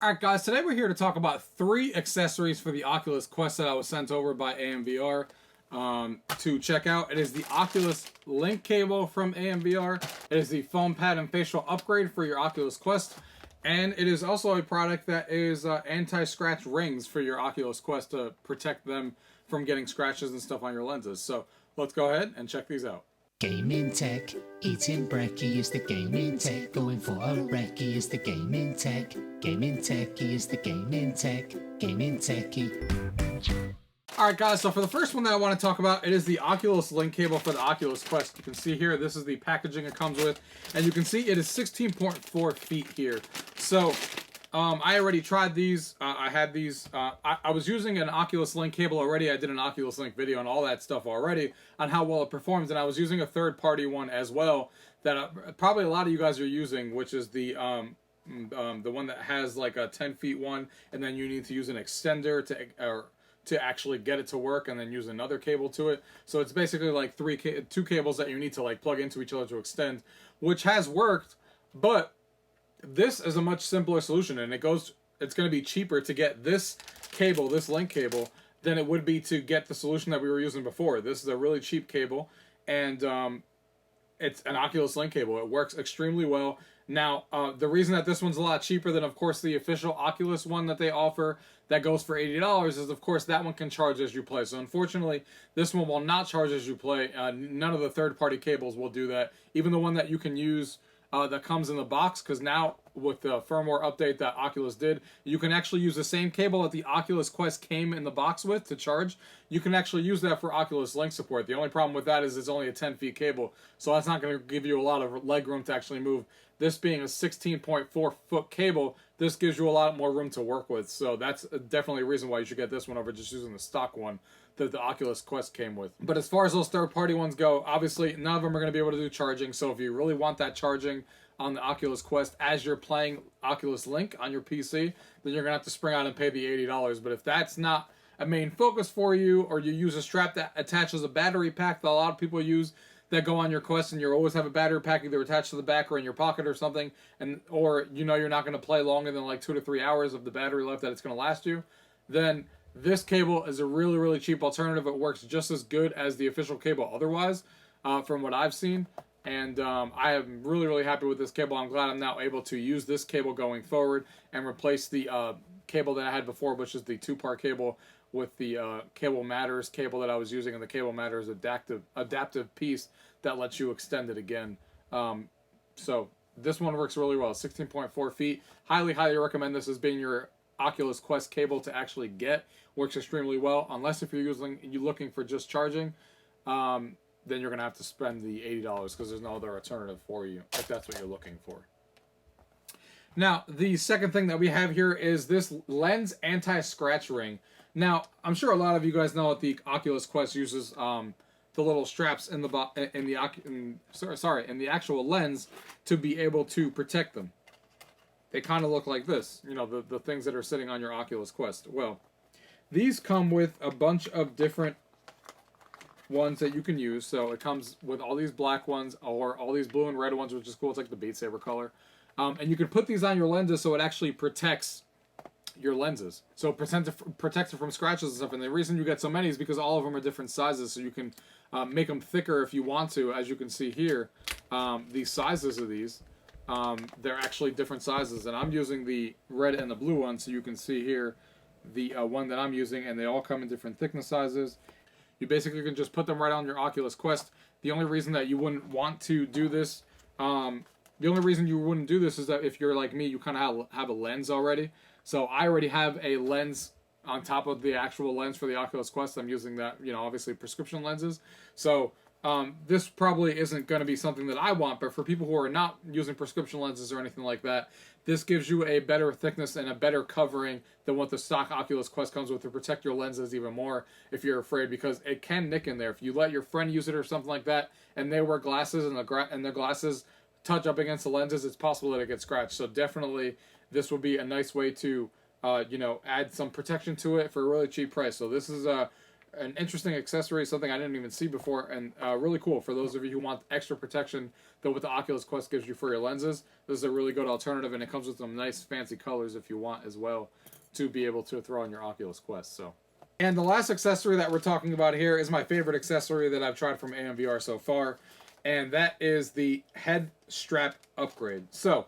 Alright guys, today we're here to talk about 3 accessories for the Oculus Quest that I was sent over by AMVR to check out. It is the Oculus Link cable from AMVR, it is the foam pad and facial upgrade for your Oculus Quest, and it is also a product that is anti-scratch rings for your Oculus Quest to protect them from getting scratches and stuff on your lenses. So let's go ahead and check these out. Gaming tech, eating brekkie is the gaming tech, going for a recce is the gaming tech, he is the gaming techie. Alright guys, so for the first one that I want to talk about, it is the Oculus Link cable for the Oculus Quest. You can see here, this is the packaging it comes with, and you can see it is 16.4 feet here. So, I already tried these, I had these, I was using an Oculus Link cable already. I did an Oculus Link video and all that stuff already on how well it performs, and I was using a third-party one as well that probably a lot of you guys are using, which is the one that has like a 10 feet one, and then you need to use an extender to actually get it to work, and then use another cable to it. So it's basically like two cables that you need to like plug into each other to extend, which has worked, but this is a much simpler solution, and it's going to be cheaper to get this cable, this link cable, than it would be to get the solution that we were using before. This is a really cheap cable, and it's an Oculus Link cable. It works extremely well. Now, the reason that this one's a lot cheaper than, of course, the official Oculus one that they offer that goes for $80 is, of course, that one can charge as you play. So, unfortunately, this one will not charge as you play. None of the third-party cables will do that. Even the one that you can use that comes in the box, because now with the firmware update that Oculus did, you can actually use the same cable that the Oculus Quest came in the box with to charge. You can actually use that for Oculus Link support. The only problem with that is it's only a 10 feet cable, so that's not going to give you a lot of leg room to actually move. This being a 16.4 foot cable, this gives you a lot more room to work with, so that's definitely a reason why you should get this one over just using the stock one that the Oculus Quest came with. But as far as those third-party ones go, obviously none of them are going to be able to do charging, so if you really want that charging on the Oculus Quest as you're playing Oculus Link on your PC, then you're going to have to spring out and pay the $80. But if that's not a main focus for you, or you use a strap that attaches a battery pack that a lot of people use that go on your Quest, and you always have a battery pack either attached to the back or in your pocket or something, or you know you're not going to play longer than like 2 to 3 hours of the battery life that it's going to last you, then this cable is a really, really cheap alternative. It works just as good as the official cable otherwise, from what I've seen. And I am really, really happy with this cable. I'm glad I'm now able to use this cable going forward and replace the cable that I had before, which is the 2-part cable, with the Cable Matters cable that I was using, and the Cable Matters adaptive piece that lets you extend it again. So this one works really well. 16.4 feet. Highly, highly recommend this as being your Oculus Quest cable to actually get. Works extremely well, unless if you're looking for just charging, then you're going to have to spend the $80 because there's no other alternative for you if that's what you're looking for. Now, the second thing that we have here is this lens anti-scratch ring. Now, I'm sure a lot of you guys know that the Oculus Quest uses the little straps in the actual lens to be able to protect them. They kind of look like this, you know, the things that are sitting on your Oculus Quest. Well, these come with a bunch of different ones that you can use. So it comes with all these black ones or all these blue and red ones, which is cool. It's like the Beat Saber color. And you can put these on your lenses so it actually protects your lenses. So it protects it from scratches and stuff. And the reason you get so many is because all of them are different sizes. So you can make them thicker if you want to. As you can see here, these sizes of these, they're actually different sizes. And I'm using the red and the blue one. So you can see here the one that I'm using. And they all come in different thickness sizes. You basically can just put them right on your Oculus Quest. The only reason that you wouldn't want to do this, is that if you're like me, you kind of have a lens already. So I already have a lens on top of the actual lens for the Oculus Quest. I'm using that, you know, obviously prescription lenses. So this probably isn't going to be something that I want, but for people who are not using prescription lenses or anything like that, this gives you a better thickness and a better covering than what the stock Oculus Quest comes with to protect your lenses even more if you're afraid, because it can nick in there. If you let your friend use it or something like that, and they wear glasses and their glasses touch up against the lenses, it's possible that it gets scratched. So definitely this would be a nice way to, add some protection to it for a really cheap price. So this is an interesting accessory, something I didn't even see before, and really cool for those of you who want extra protection than what the Oculus Quest gives you for your lenses. This is a really good alternative, and it comes with some nice fancy colors if you want as well to be able to throw on your Oculus Quest. So, and the last accessory that we're talking about here is my favorite accessory that I've tried from AMVR so far, and that is the head strap upgrade. So,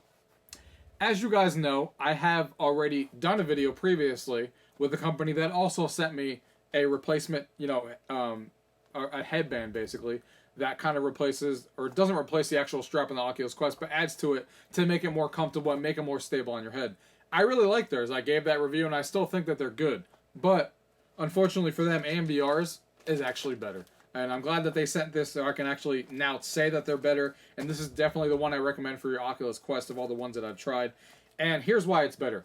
as you guys know, I have already done a video previously with a company that also sent me a replacement, a headband basically, that kind of replaces, or doesn't replace the actual strap on the Oculus Quest, but adds to it to make it more comfortable and make it more stable on your head. I really like theirs. I gave that review, and I still think that they're good. But, unfortunately for them, AMVR's is actually better. And I'm glad that they sent this so I can actually now say that they're better. And this is definitely the one I recommend for your Oculus Quest of all the ones that I've tried. And here's why it's better.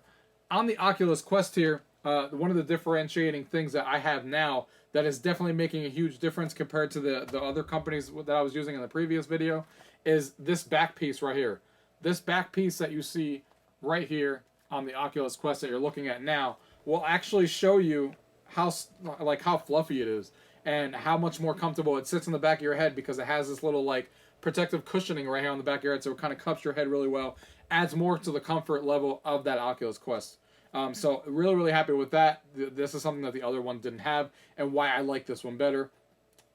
On the Oculus Quest here, one of the differentiating things that I have now that is definitely making a huge difference compared to the other companies that I was using in the previous video is this back piece right here. This back piece that you see right here on the Oculus Quest that you're looking at now will actually show you how fluffy it is and how much more comfortable it sits in the back of your head, because it has this little like protective cushioning right here on the back of your head, so it kind of cups your head really well, adds more to the comfort level of that Oculus Quest. So really happy with that. This is something that the other one didn't have, and why I like this one better.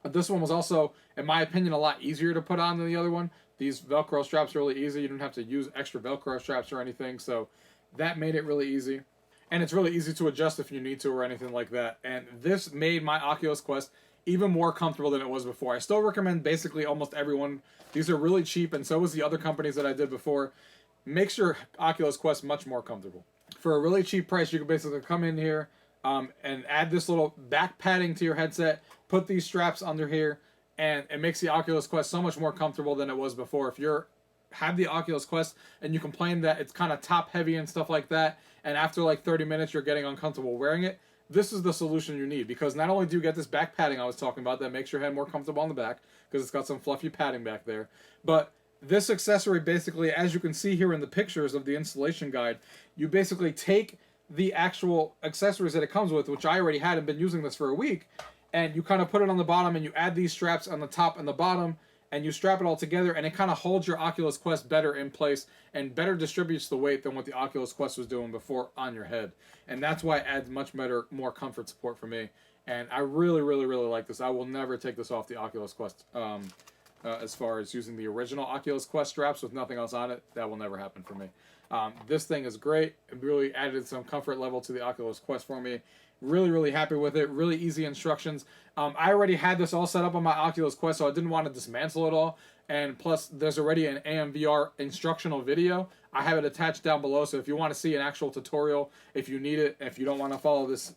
This one was also, in my opinion, a lot easier to put on than the other one. These Velcro straps are really easy. You don't have to use extra Velcro straps or anything, so that made it really easy. And it's really easy to adjust if you need to or anything like that. And this made my Oculus Quest even more comfortable than it was before. I still recommend basically almost everyone. These are really cheap, and so was the other companies that I did before. Makes your Oculus Quest much more comfortable. For a really cheap price, you can basically come in here and add this little back padding to your headset, put these straps under here, and it makes the Oculus Quest so much more comfortable than it was before. If you're have the Oculus Quest and you complain that it's kind of top heavy and stuff like that, and after like 30 minutes you're getting uncomfortable wearing it, this is the solution you need, because not only do you get this back padding I was talking about that makes your head more comfortable on the back, because it's got some fluffy padding back there, but this accessory basically, as you can see here in the pictures of the installation guide, you basically take the actual accessories that it comes with, which I already had and been using this for a week, and you kind of put it on the bottom and you add these straps on the top and the bottom, and you strap it all together, and it kind of holds your Oculus Quest better in place and better distributes the weight than what the Oculus Quest was doing before on your head. And that's why it adds much better, more comfort support for me. And I really like this. I will never take this off the Oculus Quest. As far as using the original Oculus Quest straps with nothing else on it, that will never happen for me. This thing is great. It really added some comfort level to the Oculus Quest for me. Really happy with it. Really easy instructions. I already had this all set up on my Oculus Quest, so I didn't want to dismantle it all. And plus, there's already an AMVR instructional video. I have it attached down below, so if you want to see an actual tutorial, if you need it, if you don't want to follow this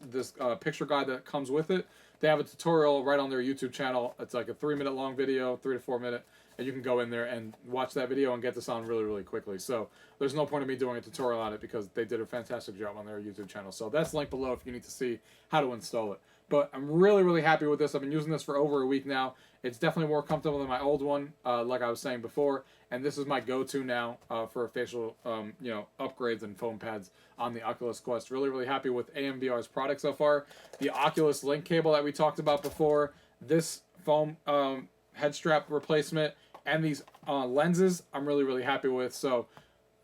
picture guide that comes with it, they have a tutorial right on their YouTube channel. It's like a 3-minute long video, 3 to 4 minute, and you can go in there and watch that video and get this on really quickly. So there's no point in me doing a tutorial on it because they did a fantastic job on their YouTube channel. So that's linked below if you need to see how to install it. But I'm really happy with this. I've been using this for over a week now. It's definitely more comfortable than my old one, like I was saying before. And this is my go-to now for facial, upgrades and foam pads on the Oculus Quest. Really happy with AMVR's product so far. The Oculus Link cable that we talked about before, this foam head strap replacement, and these lenses, I'm really happy with. So,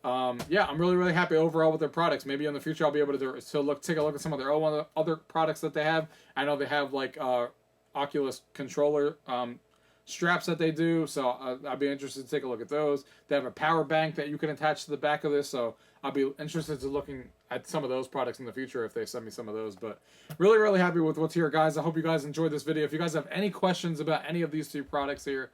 yeah, I'm really happy overall with their products. Maybe in the future I'll be able to take a look at some of their other products that they have. I know they have like Oculus controller straps that they do, so I'd be interested to take a look at those. They have a power bank that you can attach to the back of this, so I'll be interested to looking at some of those products in the future if they send me some of those. But really happy with what's here, guys. I hope you guys enjoyed this video. If you guys have any questions about any of these two products here,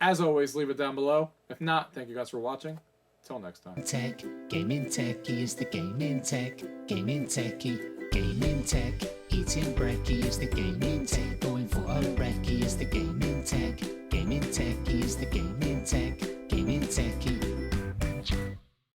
as always, leave it down below. If not, thank you guys for watching. Till next time. Tech, gaming techie is the gaming tech, gaming techie, gaming tech. Eating brekkie is the gaming tech, going for a brekkie is the gaming